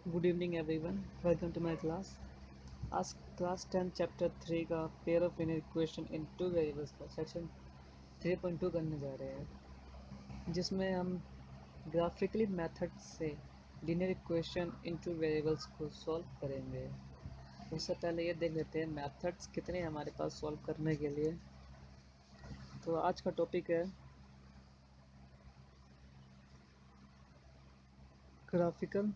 Good evening everyone, welcome to my class. आज class 10 chapter 3 का pair of linear equation in two variables का section 3.2 करने जा रहे हैं, जिसमें हम ग्राफिकली मेथड से linear equation in two variables को सॉल्व करेंगे। उससे पहले ये देख लेते हैं मेथड्स कितने हैं हमारे पास सॉल्व करने के लिए। तो आज का टॉपिक है graphical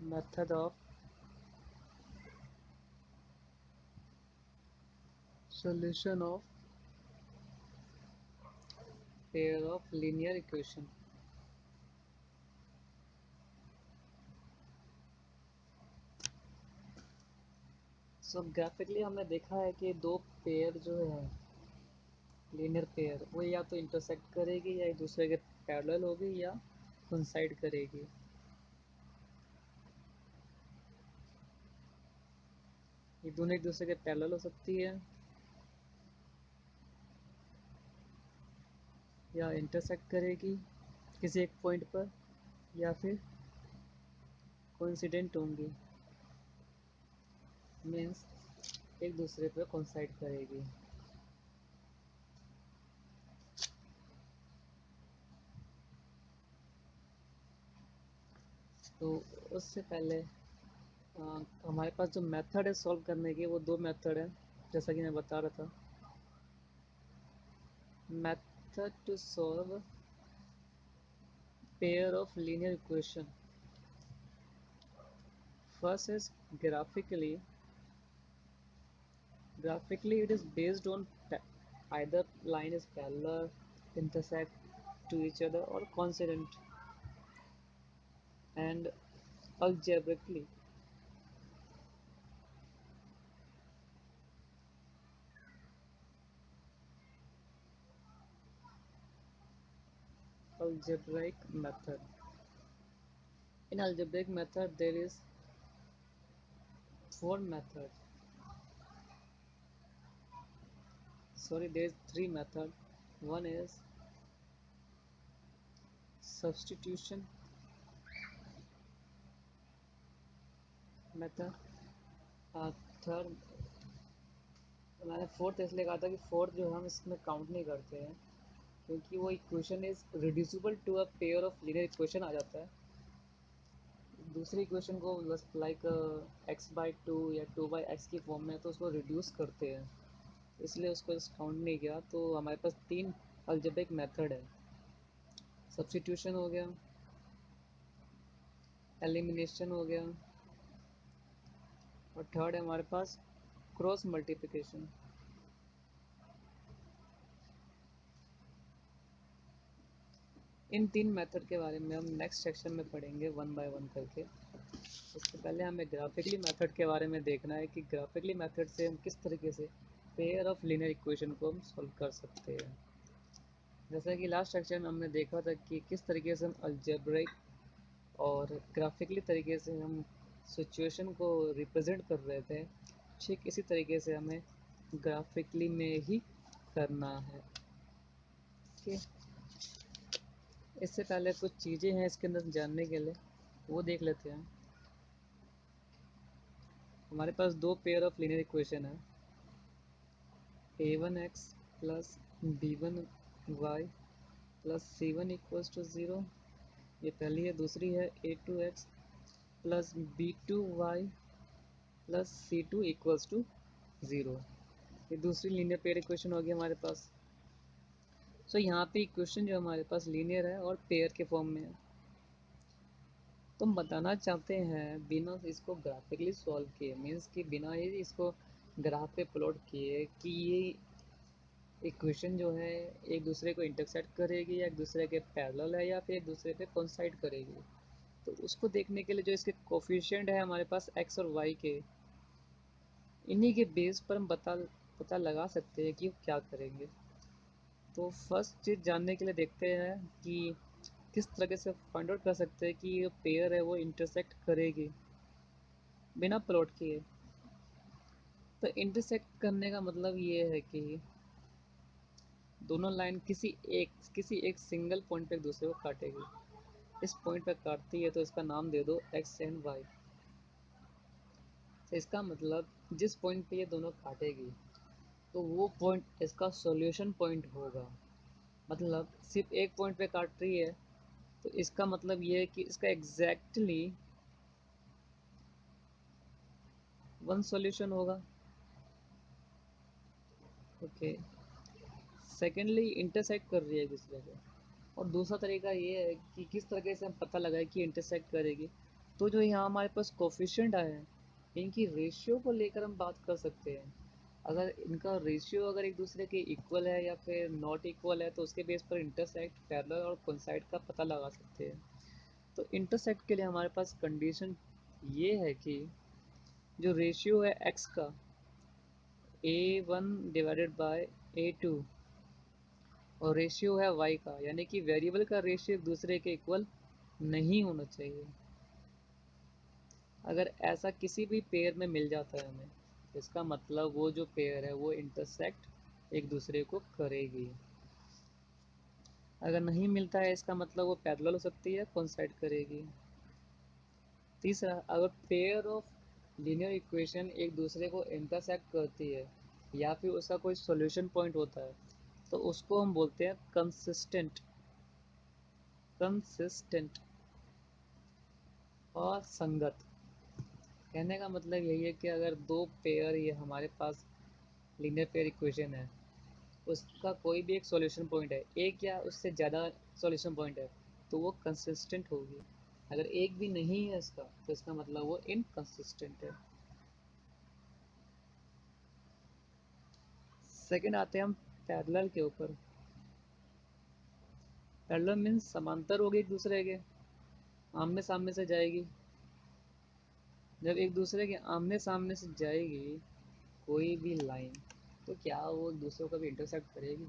method of solution of pair of linear equation. So graphically हमने देखा है कि दो पेयर जो है लीनियर पेयर वो या तो इंटरसेक्ट करेगी या एक दूसरे के पैरेलल होगी या कोइंसाइड करेगी। ये दोनों एक दूसरे के पैरेलल हो सकती है या इंटरसेक्ट करेगी किसी एक पॉइंट पर, या फिर कोइंसिडेंट होंगी, मीन्स एक दूसरे पर कोइंसाइड करेगी। तो उससे पहले हमारे पास जो मेथड है सॉल्व करने की वो दो मेथड है, जैसा कि मैं बता रहा था। Method to solve pair of linear equation, first is graphically. Graphically, it is based on either line is parallel, intersect to each other, or coincident. And algebraically, algebraic method. In algebraic method, there is four method. Sorry, there is three method. One is substitution method. Third, मैंने fourth इसलिए कहा था कि fourth जो है हम इसमें count नहीं करते हैं, क्योंकि वो equation is reducible to a pair of linear equation आ जाता है। दूसरी इक्वेशन को बस लाइक एक्स बाई टू या टू बाई एक्स की फॉर्म में है, तो उसको रिड्यूस करते हैं, इसलिए उसको काउंट नहीं किया। तो हमारे पास तीन अलजेब्रिक मेथड है। सब्स्टिट्यूशन हो गया, एलिमिनेशन हो गया, और थर्ड है हमारे पास क्रॉस मल्टीप्लिकेशन। इन तीन मेथड के बारे में हम नेक्स्ट सेक्शन में पढ़ेंगे वन बाय वन करके। उससे पहले हमें ग्राफिकली मेथड के बारे में देखना है कि ग्राफिकली मेथड से हम किस तरीके से पेयर ऑफ लीनियर इक्वेशन को हम सॉल्व कर सकते हैं। जैसा कि लास्ट सेक्शन में हमने देखा था कि किस तरीके से हम अलजेब्रिक और ग्राफिकली तरीके से हम सिचुएशन को रिप्रेजेंट कर रहे थे, ठीक इसी तरीके से हमें ग्राफिकली में ही करना है। ओके, इससे पहले कुछ चीज़ें हैं इसके अंदर जानने के लिए, वो देख लेते हैं। हमारे पास दो पेयर ऑफ लीनियर इक्वेशन है, a1x plus b1y plus c1 equals to zero, ये पहली है। दूसरी है a2x plus b2y plus c2 equals to zero, ये दूसरी लीनियर पेयर इक्वेशन होगी हमारे पास। सो यहाँ पे इक्वेशन जो हमारे पास लीनियर है और पेयर के फॉर्म में है। तो हम बताना चाहते हैं बिना इसको ग्राफिकली सॉल्व किए, मीन्स कि बिना ही इसको ग्राफ पे प्लॉट किए कि ये इक्वेशन जो है एक दूसरे को इंटरसेक्ट करेगी या एक दूसरे के पैरेलल है या फिर एक दूसरे पे कोइंसाइड करेगी। तो उसको देखने के लिए जो इसके कोफिशिएंट है हमारे पास एक्स और वाई के, इन्हीं के बेस पर हम पता लगा सकते हैं कि वो क्या करेंगे। तो फर्स्ट चीज़ जानने के लिए देखते हैं कि किस तरीके से फाइंड आउट कर सकते हैं कि ये पेयर है वो इंटरसेक्ट करेगी बिना प्लॉट किए। तो इंटरसेक्ट करने का मतलब ये है कि दोनों लाइन किसी एक सिंगल पॉइंट पे एक दूसरे को काटेगी। इस पॉइंट पे काटती है तो इसका नाम दे दो एक्स एंड वाई। तो इसका मतलब जिस पॉइंट पे ये दोनों काटेगी तो वो पॉइंट इसका सॉल्यूशन पॉइंट होगा। मतलब सिर्फ एक पॉइंट पे काट रही है तो इसका मतलब ये है कि इसका एग्जैक्टली वन सॉल्यूशन होगा। ओके। सेकेंडली इंटरसेक्ट कर रही है एक दूसरे को। और दूसरा तरीका ये है कि किस तरीके से हम पता लगाए कि इंटरसेक्ट करेगी। तो जो यहाँ हमारे पास कोफिशिएंट आए हैं इनकी रेशियो को लेकर हम बात कर सकते हैं। अगर इनका रेशियो अगर एक दूसरे के इक्वल है या फिर नॉट इक्वल है तो उसके बेस पर इंटरसेक्ट, पैरेलल और कोइंसाइड का पता लगा सकते हैं। तो इंटरसेक्ट के लिए हमारे पास कंडीशन ये है कि जो रेशियो है एक्स का A1/A2 और रेशियो है वाई का, यानी कि वेरिएबल का रेशियो एक दूसरे के इक्वल नहीं होना चाहिए। अगर ऐसा किसी भी पेयर में मिल जाता है हमें तो इसका मतलब वो जो पेयर है वो इंटरसेक्ट एक दूसरे को करेगी। अगर नहीं मिलता है इसका मतलब वो पैरेलल हो सकती है, कोइंसाइड करेगी। तीसरा, अगर पेयर ऑफ लीनियर इक्वेशन एक दूसरे को इंटरसेक्ट करती है या फिर उसका कोई सॉल्यूशन पॉइंट होता है तो उसको हम बोलते हैं कंसिस्टेंट। कंसिस्टेंट और संगत। कहने का मतलब यही है कि अगर दो पेयर ये हमारे पास लीनियर पेयर इक्वेशन है, उसका कोई भी एक सॉल्यूशन पॉइंट है, एक या उससे ज़्यादा सॉल्यूशन पॉइंट है, तो वो कंसिस्टेंट होगी। अगर एक भी नहीं है इसका तो इसका मतलब वो इनकंसिस्टेंट है। सेकंड आते हैं हम पैरेलल के ऊपर। पैरेलल मीन्स समांतर होगी एक दूसरे के, आमने सामने से जाएगी। जब एक दूसरे के आमने सामने से जाएगी कोई भी लाइन, तो क्या वो दूसरों को भी इंटरसेक्ट करेगी?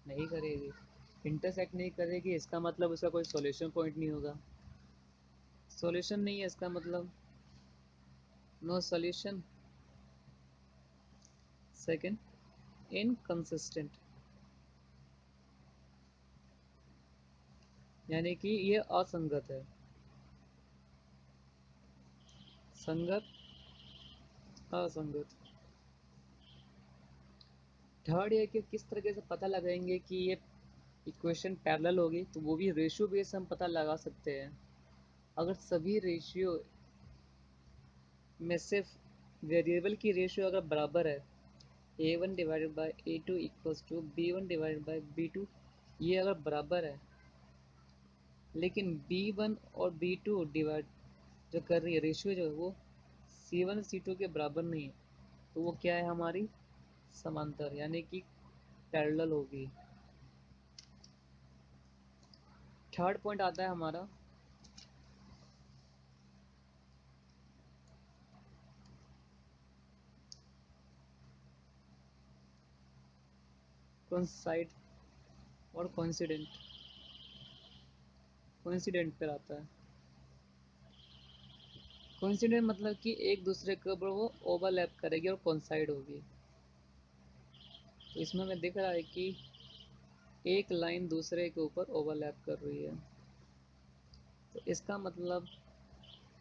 नहीं करेगी। इंटरसेक्ट नहीं करेगी इसका मतलब उसका कोई सॉल्यूशन पॉइंट नहीं होगा। सॉल्यूशन नहीं है इसका मतलब नो सॉल्यूशन। सेकंड, इनकंसिस्टेंट, यानी कि ये असंगत है। संगत, असंगत। थर्ड ये कि किस तरीके से पता लगाएंगे कि ये इक्वेशन पैरेलल होगी, तो वो भी रेशियो बेस हम पता लगा सकते हैं। अगर सभी रेशियो में सिर्फ वेरिएबल की रेशियो अगर बराबर है, A1/A2 इक्वल्स टू B1/B2, ये अगर बराबर है लेकिन B1 और B2 डिवाइड जो कर रही है रेशियो जो है वो C1 C2 के बराबर नहीं है, तो वो क्या है हमारी समांतर, यानी कि पैरेलल होगी। थर्ड पॉइंट आता है हमारा कोइंसाइड और कोइंसिडेंट। कोइंसिडेंट पर आता है। कोइंसिडेंट मतलब कि एक दूसरे के ऊपर वो ओवरलैप करेगी और कोइंसाइड होगी। तो इसमें हमें दिख रहा है कि एक लाइन दूसरे के ऊपर ओवरलैप कर रही है, तो इसका मतलब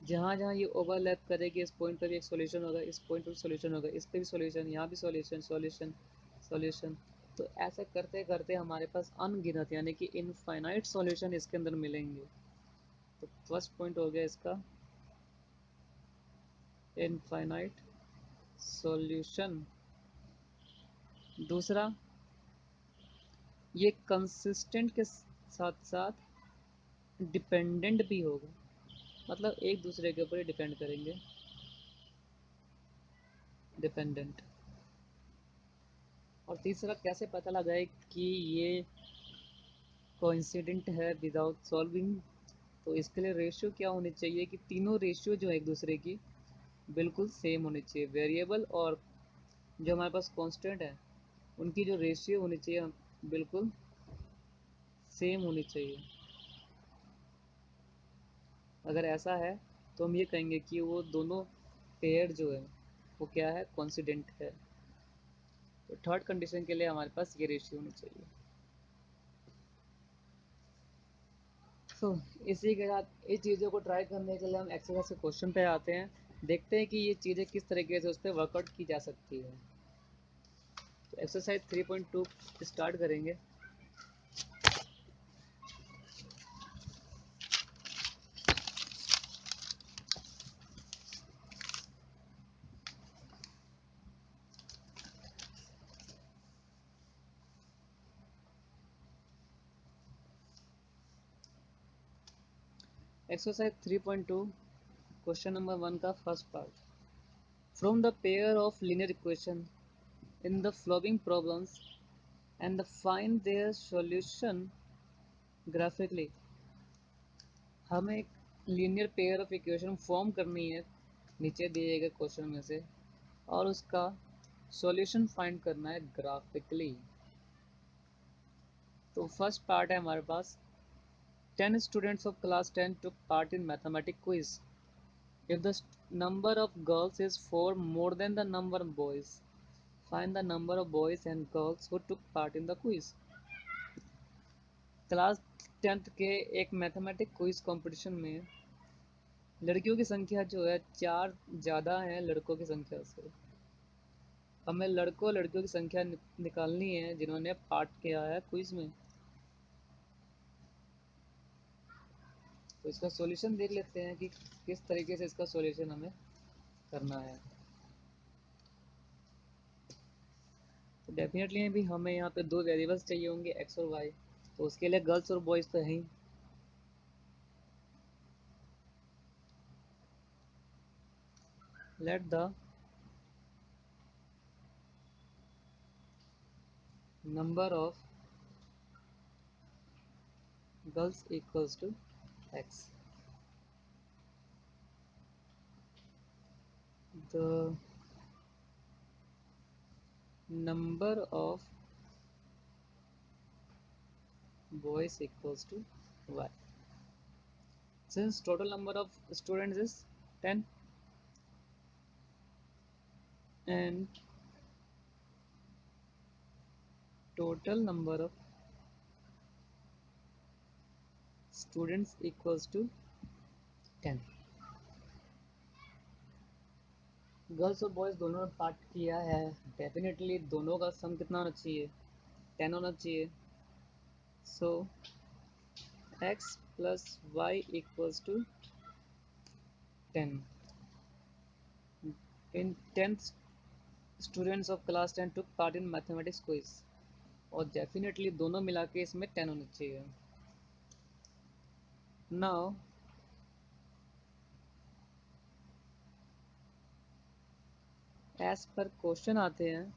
जहाँ जहाँ ये ओवरलैप करेगी इस पॉइंट पर भी एक सॉल्यूशन होगा, इस पॉइंट पर भी सॉल्यूशन होगा, इस पर भी सॉल्यूशन, यहाँ भी सॉल्यूशन, सॉल्यूशन, सॉल्यूशन। तो ऐसे करते करते हमारे पास अनगिनत यानी कि इनफाइनाइट सॉल्यूशन इसके अंदर मिलेंगे। तो फर्स्ट पॉइंट हो गया इसका इनफाइनाइट सॉल्यूशन। दूसरा, ये कंसिस्टेंट के साथ साथ डिपेंडेंट भी होगा, मतलब एक दूसरे के ऊपर डिपेंड करेंगे। डिपेंडेंट। और तीसरा, कैसे पता लगाए कि ये कोइंसिडेंट है विदाउट सॉल्विंग? तो इसके लिए रेशियो क्या होनी चाहिए कि तीनों रेशियो जो है एक दूसरे की बिल्कुल सेम होनी चाहिए। वेरिएबल और जो हमारे पास कांस्टेंट है उनकी जो रेशियो होनी चाहिए बिल्कुल सेम होनी चाहिए। अगर ऐसा है तो हम ये कहेंगे कि वो दोनों पेयर जो है वो क्या है, कोइंसिडेंट है। तो थर्ड कंडीशन के लिए हमारे पास ये रेशियो होनी चाहिए। तो इसी के साथ इस चीज़ों को ट्राई करने के लिए हम एक्सरसाइज के क्वेश्चन पे आते हैं, देखते हैं कि ये चीज़ें किस तरीके से उस पर वर्कआउट की जा सकती है। तो एक्सरसाइज 3.2 स्टार्ट करेंगे। एक्सरसाइज 3.2 क्वेश्चन नंबर 1 का first part. From the pair of linear equation in the flowing problems and the find their solution graphically. हमें एक linear pair of equation form करनी है नीचे दिए गए क्वेश्चन में से, और उसका सॉल्यूशन फाइंड करना है ग्राफिकली। तो फर्स्ट पार्ट है हमारे पास, 10 students of class 10 took part in mathematics quiz. If the number of girls is 4 more than the number of boys, find the number of boys and girls who took part in the quiz. Class 10th के एक mathematic quiz competition में लड़कियों की संख्या जो है 4 ज़्यादा है लड़कों की संख्या से। हमें लड़कों लड़कियों की संख्या निकालनी है जिन्होंने पार्ट किया है क्विज में। तो इसका सॉल्यूशन देख लेते हैं कि किस तरीके से इसका सॉल्यूशन हमें करना है। तो डेफिनेटली भी हमें यहाँ पे दो वेरिएबल्स चाहिए होंगे, एक्स और वाई। तो उसके लिए गर्ल्स और बॉयज़ तो हैं ही। Let the number of girls equals to X. The number of boys equals to y. Since total number of students is 10 and total number of students equals to 10, girls और boys दोनों ने part किया है, definitely दोनों का सम कितना होना चाहिए, 10 होना चाहिए। So x plus y equals to 10। In 10th students of class 10 took part in mathematics quiz, और डेफिनेटली दोनों मिला के इसमें 10 होनी चाहिए। नाउ एज पर क्वेश्चन आते हैं,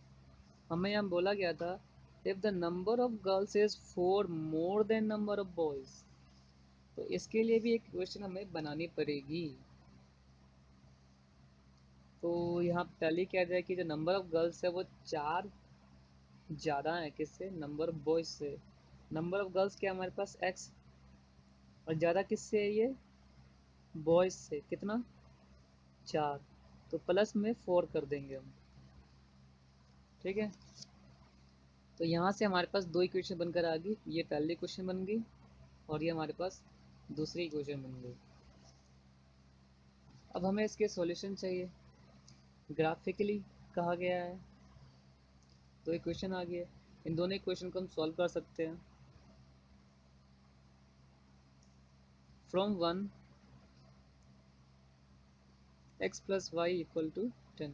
हमें यहाँ बोला गया था if the number of girls is 4 more than number of boys, तो इसके लिए भी एक क्वेश्चन हमें बनानी पड़ेगी। तो यहाँ पहले क्या जाए कि जो नंबर ऑफ गर्ल्स है वो 4 ज़्यादा है किससे, नंबर ऑफ बॉयज़ से। नंबर ऑफ गर्ल्स क्या हमारे पास x, और ज़्यादा किससे है ये, बॉयज़ से, कितना, 4। तो प्लस में 4 कर देंगे हम, ठीक है। तो यहाँ से हमारे पास दो इक्वेशन बनकर आ गई, ये पहली क्वेश्चन बन गई और ये हमारे पास दूसरी इक्वेशन बन गई। अब हमें इसके सॉल्यूशन चाहिए, ग्राफिकली कहा गया है। तो इक्वेशन आ गया, इन दोनों इक्वेशन को हम सॉल्व कर सकते हैं। From 1 x plus y equal to 10।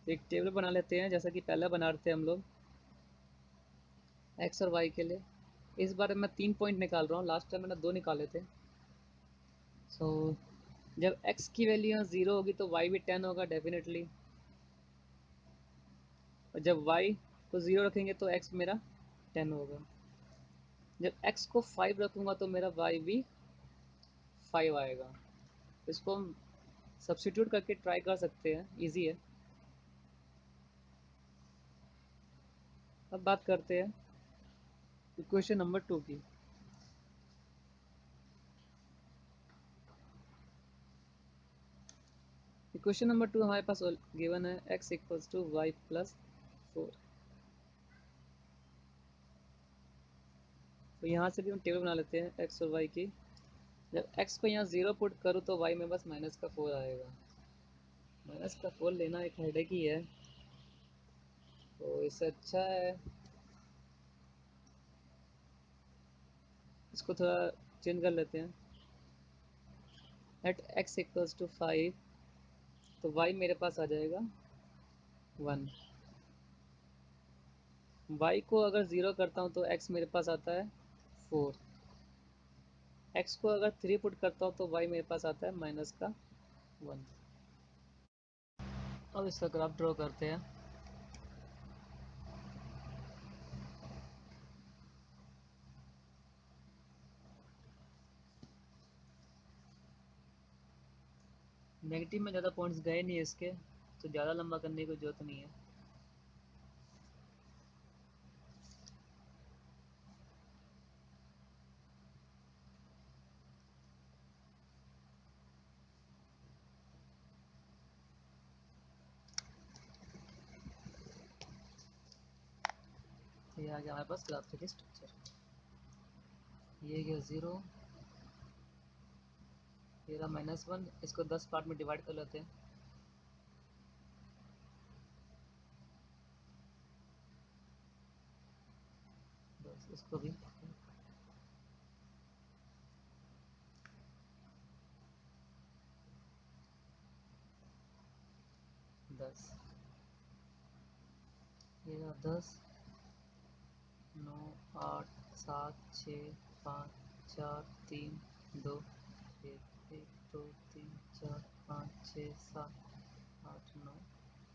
एक टेबल बना लेते हैं जैसा कि पहले बना रहे थे हम लोग एक्स और वाई के लिए। इस बार मैं 3 पॉइंट निकाल रहा हूँ, लास्ट टाइम मैंने 2 निकाले थे। सो जब x की वैल्यू 0 होगी तो y भी 10 होगा डेफिनेटली, और जब y को 0 रखेंगे तो x मेरा 10 होगा। जब x को 5 रखूँगा तो मेरा y भी 5 आएगा। इसको हम सब्स्टिट्यूट करके ट्राई कर सकते हैं, इजी है। अब बात करते हैं इक्वेशन नंबर 2 की। क्वेश्चन नंबर 2 हमारे पास गिवन है x equals to y plus 4। तो यहाँ से भी हम टेबल बना लेते हैं x और y की। जब x को यहाँ 0 पुट करूँ तो y में बस माइनस का 4 आएगा। माइनस का 4 लेना एक हेडेक ही है, तो इससे अच्छा है इसको थोड़ा चेंज कर लेते हैं। एट x इक्वल्स टू 5 तो y मेरे पास आ जाएगा 1। y को अगर 0 करता हूँ तो x मेरे पास आता है 4। x को अगर 3 पुट करता हूँ तो y मेरे पास आता है माइनस का 1। अब इसका ग्राफ ड्रॉ करते हैं। नेगेटिव में ज़्यादा पॉइंट्स गए नहीं है इसके, तो ज़्यादा लंबा करने की जरूरत नहीं है। तो ये आ गया हमारे पास ग्राफ का स्ट्रक्चर। ये गया 0, ये रहा -1। इसको 10 पार्ट में डिवाइड कर लेते हैं। बस इसको भी 10, ये रहा 10, 9, 8, 7, 6, 5, 4, 3, 2, 1, 1, 2, 3, 4, 5, 6, 7, 8, 9,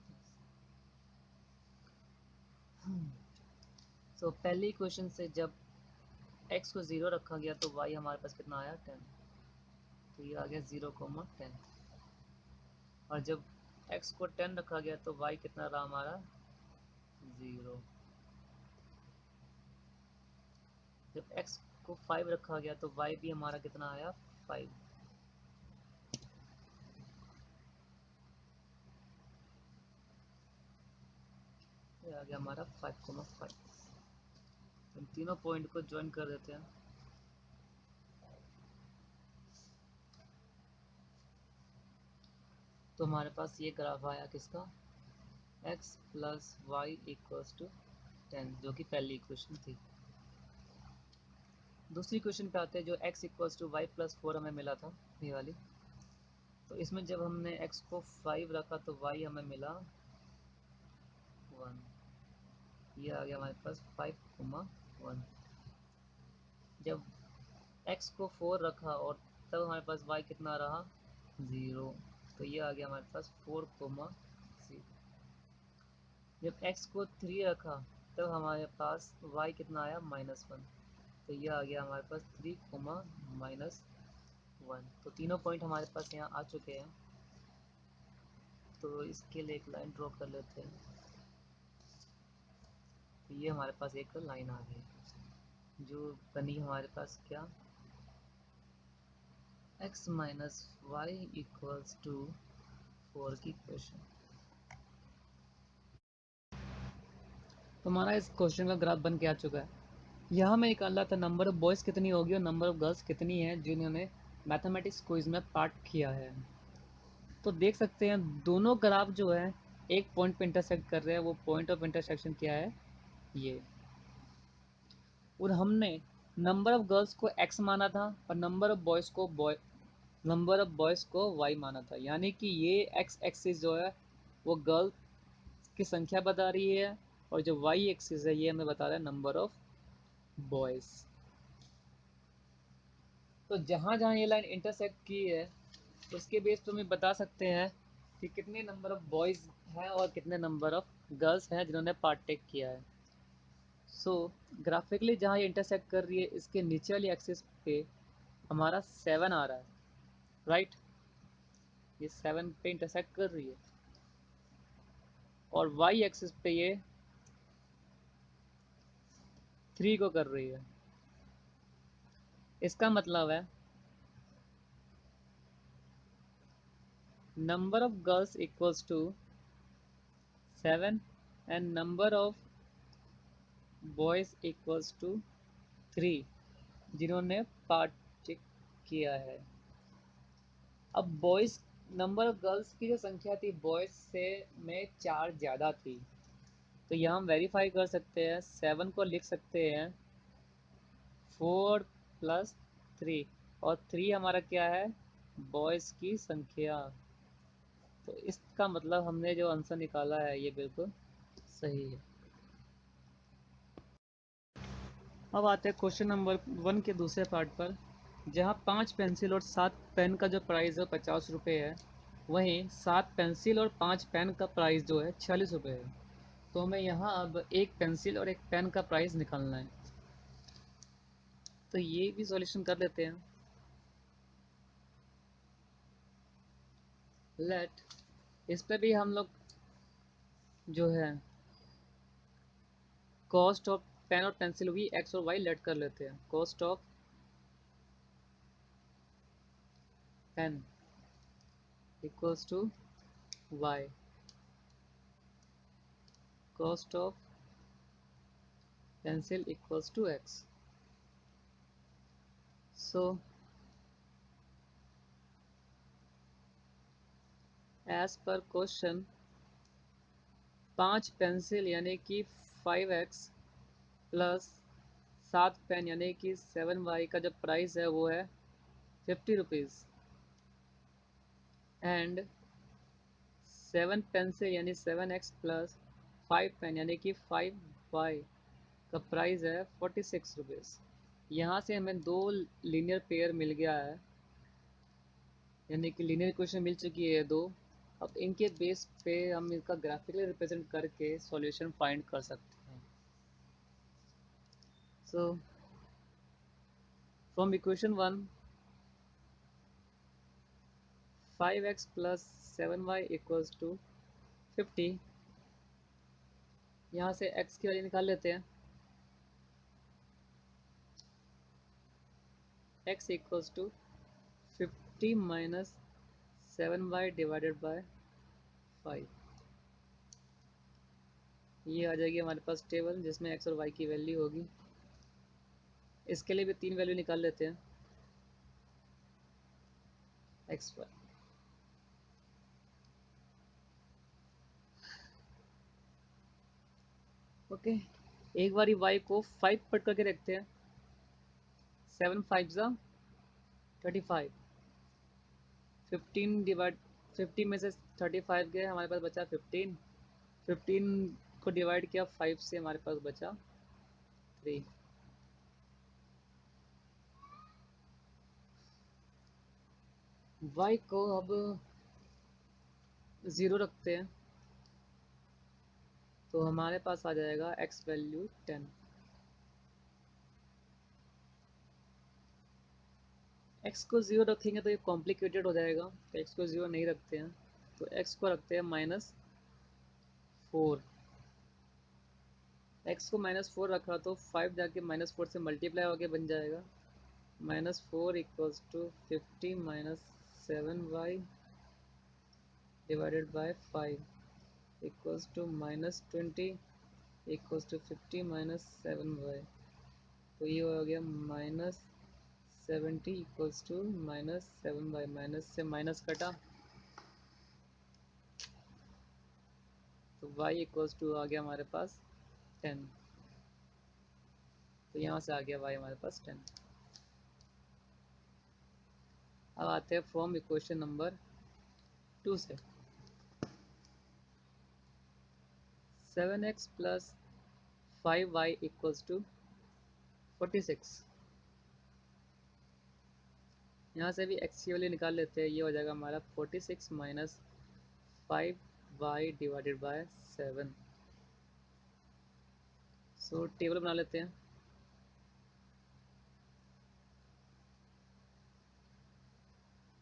10। तो पहले क्वेश्चन से जब x को 0 रखा गया तो y हमारे पास कितना आया 10। तो ये आ गया 0,10। और जब x को 10 रखा गया तो y कितना रहा हमारा 0। जब x को 5 रखा गया तो y भी हमारा कितना आया 5। ये आ गया हमारा 5,5। इन तीनों पॉइंट को ज्वाइन कर देते हैं। तो हमारे पास ये ग्राफ आया किसका, x plus y equals to 10, जो कि पहली इक्वेशन थी। दूसरी क्वेश्चन पे आते हैं जो x equals to y plus 4 हमें मिला था, ये वाली। तो इसमें जब हमने x को 5 रखा तो y हमें मिला 1। ये आ गया हमारे पास 5,1। जब x को 4 रखा और तब हमारे पास y कितना रहा 0। तो ये आ गया हमारे पास 4,0। जब x को 3 रखा तब हमारे पास y कितना आया -1। तो ये आ गया हमारे पास 3, -1। तो तीनों पॉइंट हमारे पास यहाँ आ चुके हैं। तो इसके लिए एक लाइन ड्रॉ कर लेते हैं। तो ये हमारे पास एक लाइन आ गई जो बनी हमारे पास क्या, x minus y equals to 4 की इक्वेशन। तो हमारा इस क्वेश्चन का ग्राफ बन के आ चुका है। यहाँ मैं निकाल रहा था नंबर ऑफ बॉयज़ कितनी होगी और नंबर ऑफ गर्ल्स कितनी है जिन्होंने मैथमेटिक्स क्विज में पार्ट किया है। तो देख सकते हैं दोनों ग्राफ जो है एक पॉइंट पे इंटरसेक्ट कर रहे हैं। वो पॉइंट ऑफ इंटरसेक्शन क्या है, ये। और हमने नंबर ऑफ गर्ल्स को x माना था और नंबर ऑफ बॉयज़ को y माना था। यानी कि ये x एक्सिस जो है वो गर्ल्स की संख्या बता रही है और जो y एक्सिस है ये हमें बता रहा है नंबर ऑफ बॉयज़। तो जहाँ जहाँ ये लाइन इंटरसेक्ट की है उसके बेस पे हमें बता सकते हैं कि कितने नंबर ऑफ बॉयज़ हैं और कितने नंबर ऑफ गर्ल्स हैं जिन्होंने पार्टेक किया है। सो ग्राफिकली जहाँ ये इंटरसेक्ट कर रही है इसके नीचे वाली एक्सिस पे हमारा 7 आ रहा है, राइट। ये 7 पे इंटरसेक्ट कर रही है और वाई एक्सिस पे ये 3 को कर रही है। इसका मतलब है number of girls equals to 7 and number of boys equals to 3 जिन्होंने पार्ट किया है। अब बॉयज़ नंबर ऑफ गर्ल्स की जो संख्या थी बॉयज़ से में 4 ज़्यादा थी, तो यहाँ हम वेरीफाई कर सकते हैं। 7 को लिख सकते हैं 4 प्लस 3 और 3 हमारा क्या है, बॉयज़ की संख्या। तो इसका मतलब हमने जो आंसर निकाला है ये बिल्कुल सही है। अब आते हैं क्वेश्चन नंबर 1 के दूसरे पार्ट पर, जहाँ 5 पेंसिल और 7 पेन का जो प्राइस है 50 रुपये है, वहीं 7 पेंसिल और 5 पेन का प्राइस जो है 46 रुपये है। तो हमें यहाँ अब एक पेंसिल और एक पेन का प्राइस निकालना है, तो ये भी सॉल्यूशन कर लेते हैं। लेट इस पे भी हम लोग जो है कॉस्ट ऑफ पेन और पेंसिल हुई एक्स और वाई लेट कर लेते हैं। Cost of pen equals to y, cost of pencil equals to x. So as per question 5 pencil यानी कि 5x प्लस 7 पेन यानी कि 7y का जो प्राइस है वो है 50 रुपीज़ एंड 7 पेंसिल यानी 7x प्लस 5 पेन यानी कि 5y का प्राइस है 46 रुपीज़। यहाँ से हमें दो लीनियर पेयर मिल गया है, यानी कि लीनियर इक्वेशन मिल चुकी है दो। अब इनके बेस पे हम इनका ग्राफिकली रिप्रेजेंट करके सॉल्यूशन फाइंड कर सकते हैं। So from equation 1 5x plus 7y equals to 50, यहाँ से x की वैल्यू निकाल लेते हैं। x equals to 50 minus 7y divided by 5, ये आ जाएगी हमारे पास टेबल जिसमें x और y की वैल्यू होगी। इसके लिए भी तीन वैल्यू निकाल लेते हैं x y। ओके एक बार y को 5 पट करके देखते हैं। 7 5 ज़ा 35, 15 डिवाइड 50 में से 35 गए, हमारे पास बचा 15। 15 को डिवाइड किया 5 से, हमारे पास बचा 3। y को अब 0 रखते हैं तो हमारे पास आ जाएगा x वैल्यू 10। x को 0 रखेंगे तो ये कॉम्प्लिकेटेड हो जाएगा, तो x को 0 नहीं रखते हैं, तो x को रखते हैं -4। x को -4 रखा तो 5 जाके -4 से मल्टीप्लाई होके बन जाएगा -4 equals to 50 minus 7y divided by 5 equals to -20 equals to 50 minus 7y। तो ये हो गया -70 इक्वल्स टू -7y। माइनस से माइनस कटा तो y इक्वल्स टू आ गया हमारे पास 10। तो यहाँ से आ गया y हमारे पास 10। अब आते हैं फ्रॉम इक्वेशन नंबर 2 से 7x plus 5y equals to 46। यहाँ से भी x की वैल्यू निकाल लेते हैं, ये हो जाएगा हमारा 46 minus 5y divided by 7। So table बना लेते हैं।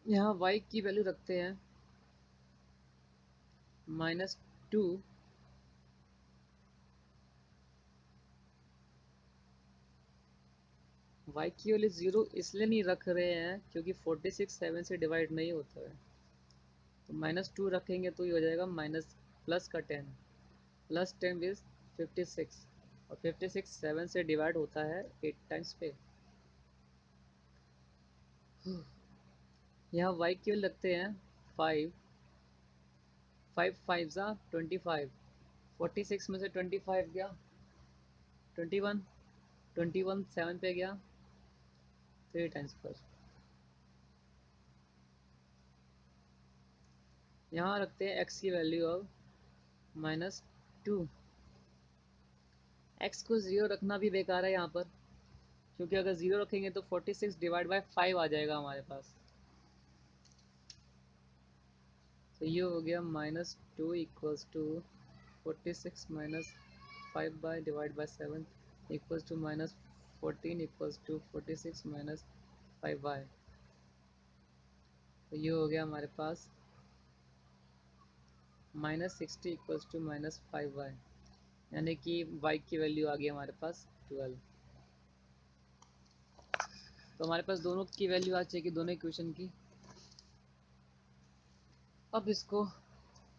यहाँ y की वैल्यू रखते हैं -2, y की वैल्यू 0 इसलिए नहीं रख रहे हैं क्योंकि 46 7 से डिवाइड नहीं होता है। तो -2 रखेंगे तो ये हो जाएगा माइनस प्लस का 10, प्लस 10 इज 56, और 56 7 से डिवाइड होता है 8 टाइम्स पे। यहाँ वाई क्यों लगते हैं 5, 5 5 ज़ा 25, 46 में से 25 गया 21, 21 7 पे गया 3 टाइम्स पर। यहाँ रखते हैं x की वैल्यू अब -2। x को 0 रखना भी बेकार है यहाँ पर, क्योंकि अगर 0 रखेंगे तो 46 डिवाइड बाई 5 आ जाएगा हमारे पास। तो ये हो गया -2 equals to 46 minus 5 by divide by 7 equals to -14 equals to 46 minus 5 by. तो ये हो गया हमारे पास -60 इक्वल्स टू -5y, यानी कि y की वैल्यू आ गई हमारे पास 12। तो हमारे पास दोनों की वैल्यू आ जाएगी, दोनों इक्वेशन की। अब इसको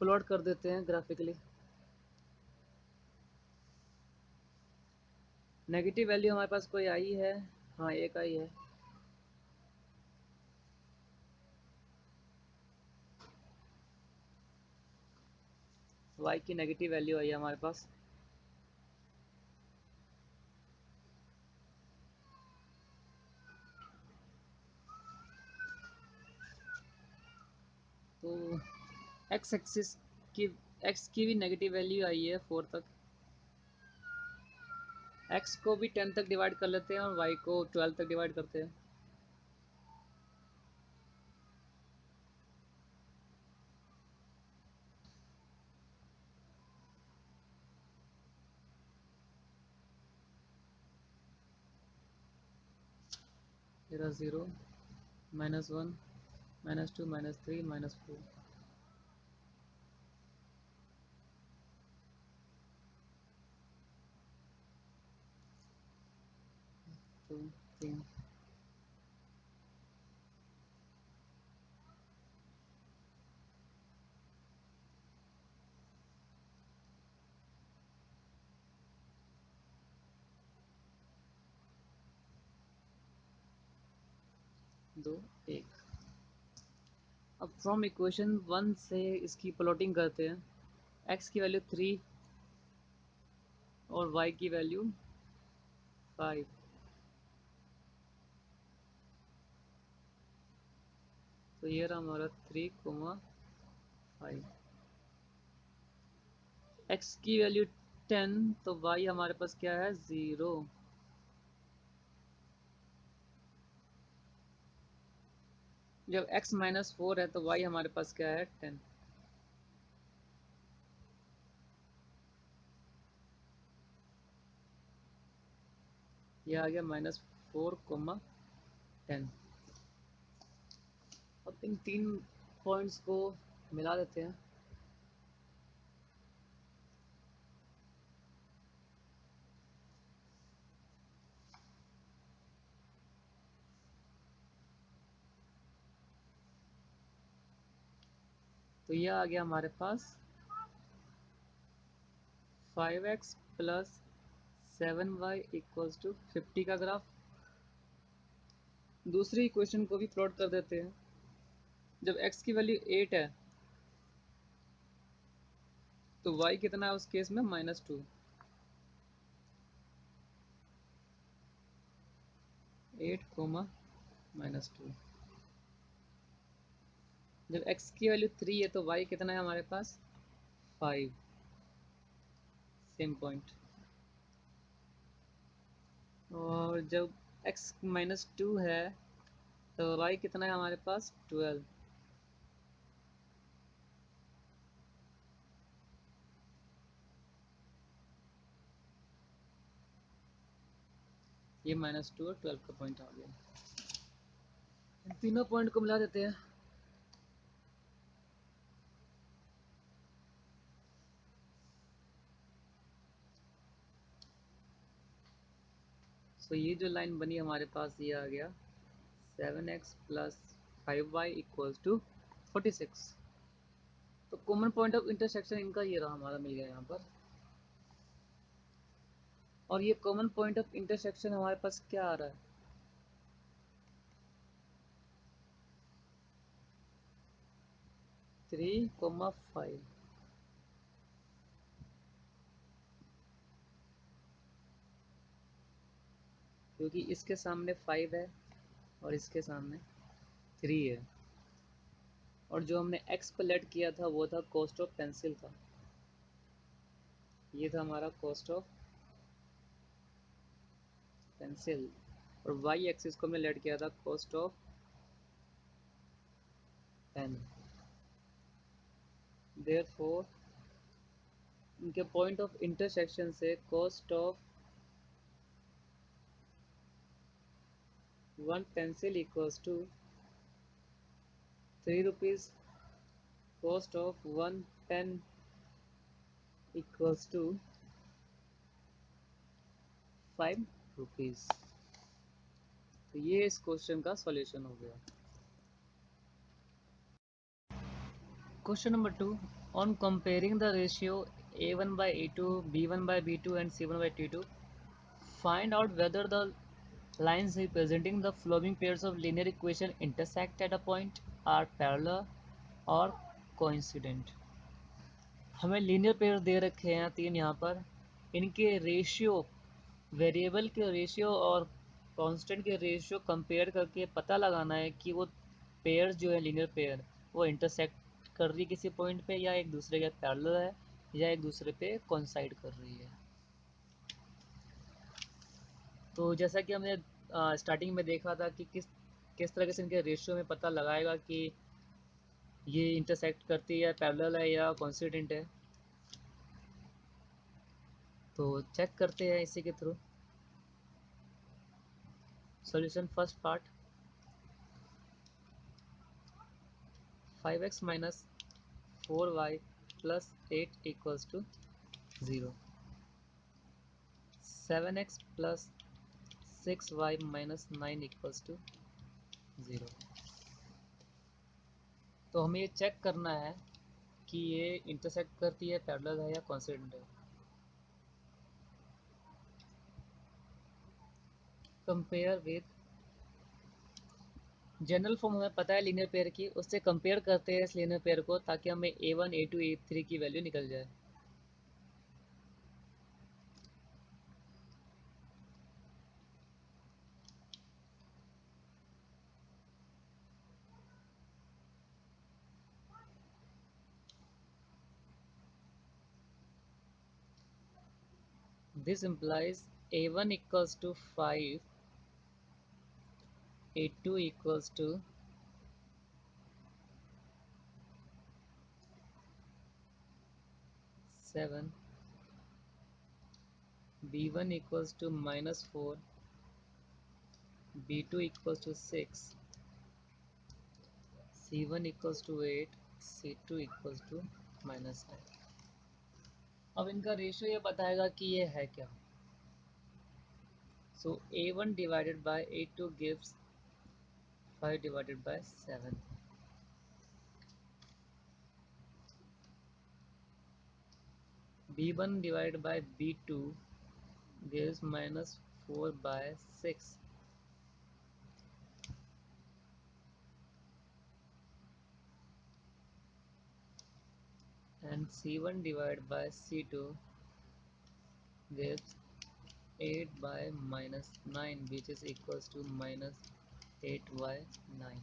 प्लॉट कर देते हैं ग्राफिकली। नेगेटिव वैल्यू हमारे पास कोई आई है, हाँ एक आई है। y की नेगेटिव वैल्यू आई है हमारे पास। तो x एक्सिस की x की भी नेगेटिव वैल्यू आई है 4 तक। x को भी 10 तक डिवाइड कर लेते हैं और y को 12 तक डिवाइड करते हैं। मेरा 0 -1 -2 -3 -4। तो 3 2 1। अब फ्रॉम इक्वेशन 1 से इसकी प्लॉटिंग करते हैं। x की वैल्यू 3 और y की वैल्यू 5। तो ये रहा हमारा 3,5। x की वैल्यू 10, तो y हमारे पास क्या है 0। जब x -4 है तो y हमारे पास क्या है 10। ये आ गया -4,10। अब इन तीन पॉइंट्स को मिला देते हैं। तो ये आ गया हमारे पास 5x plus 7y equals to 50 का ग्राफ। दूसरी इक्वेशन को भी प्लॉट कर देते हैं। जब x की वैल्यू 8 है तो y कितना है उस केस में -2। 8 कोमा -2। जब x की वैल्यू 3 है तो y कितना है हमारे पास 5। Same point. और जब x -2 है तो y कितना है हमारे पास 12। ये -2 और 12 का पॉइंट आ गया। इन तीनों पॉइंट को मिला देते हैं। तो ये जो लाइन बनी हमारे पास ये आ गया 7x plus 5y equals to 46। तो कॉमन पॉइंट ऑफ इंटरसेक्शन इनका ये रहा, हमारा मिल गया यहाँ पर। और ये कॉमन पॉइंट ऑफ इंटरसेक्शन हमारे पास क्या आ रहा है, 3,5। क्योंकि इसके सामने 5 है और इसके सामने 3 है। और जो हमने x को लेट किया था वो था कॉस्ट ऑफ पेंसिल था, ये था हमारा कॉस्ट ऑफ पेंसिल। और y एक्सिस को हमने लेट किया था कॉस्ट ऑफ पेन। देयरफॉर इनके पॉइंट ऑफ इंटरसेक्शन से cost of 1 pencil equals to 3 rupees, cost of 1 pen equals to 5 rupees. तो ये इस क्वेश्चन का सॉल्यूशन हो गया। Question number 2. On comparing the ratio A1 by A2, B1 by B2 and C1 by T2, find out whether the lines representing the following pairs of linear equation intersect at a point, are parallel or coincident. हमें linear pair दे रखे हैं 3 यहाँ पर, इनके ratio, variable के ratio और constant के ratio compare करके पता लगाना है कि वो पेयर जो है लीनियर पेयर वो इंटरसेक्ट कर रही है किसी पॉइंट पे, या एक दूसरे के पैरेलल है, या एक दूसरे पे कोइंसाइड कर रही है। तो जैसा कि हमने स्टार्टिंग में देखा था कि किस किस तरह से इनके रेशियो में पता लगाएगा कि ये इंटरसेक्ट करती है, पैरेलल है या कोइंसिडेंट है। तो चेक करते हैं इसी के थ्रू। Solution first part, 5x minus 4y plus 8 equals to 0, 7x plus 6y minus 9 equals to 0। तो हमें ये चेक करना है कि ये इंटरसेक्ट करती है, पैरेलल है या कोइंसिडेंट है। कंपेयर विद, जनरल फॉर्म हमें पता है लीनियर पेयर की, उससे कंपेयर करते हैं इस लीनियर पेयर को ताकि हमें a1 a2 a3 की वैल्यू निकल जाए। This implies a1 equals to 5, a2 equals to 7, b1 equals to minus 4, b2 equals to 6, c1 equals to 8, c2 equals to minus 9। अब इनका रेशियो ये बताएगा कि ये है क्या। सो a1 divided by a2 gives 5 divided by 7, b1 divided by b2 gives minus 4 by 6, and c1 divided by c2 gives 8 by minus 9, which is equals to minus 8 by 9।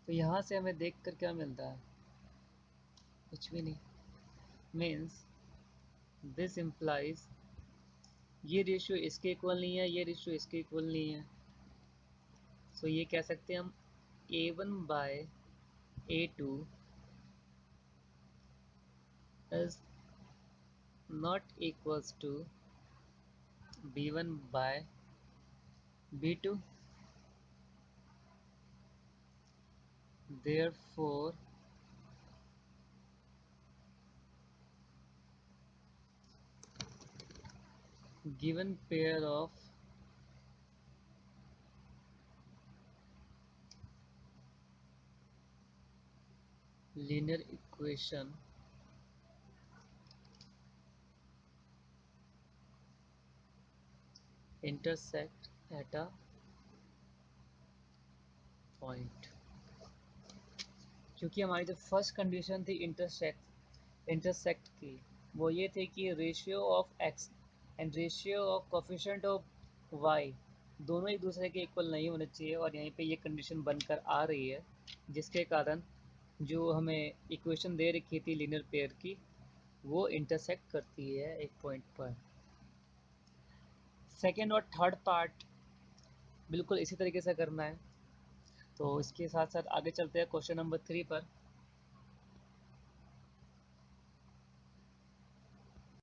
तो यहाँ से हमें देख कर क्या मिलता है, कुछ भी नहीं। मीन्स दिस इम्प्लाइज ये रेशियो इसके इक्वल नहीं है, ये रेशियो इसके इक्वल नहीं है। सो ये कह सकते हैं हम a1 by a2 is not equals to b1 by b2, therefore given pair of linear equation intersect at a point। क्योंकि हमारी जो फर्स्ट कंडीशन थी इंटरसेक्ट की, वो ये थी कि ratio of x and ratio of coefficient of y दोनों एक दूसरे के इक्वल नहीं होने चाहिए, और यहीं पे ये कंडीशन बनकर आ रही है, जिसके कारण जो हमें इक्वेशन दे रखी थी लीनियर पेयर की, वो इंटरसेक्ट करती है एक पॉइंट पर। सेकेंड और थर्ड पार्ट बिल्कुल इसी तरीके से करना है। तो इसके साथ साथ आगे चलते हैं क्वेश्चन नंबर 3 पर।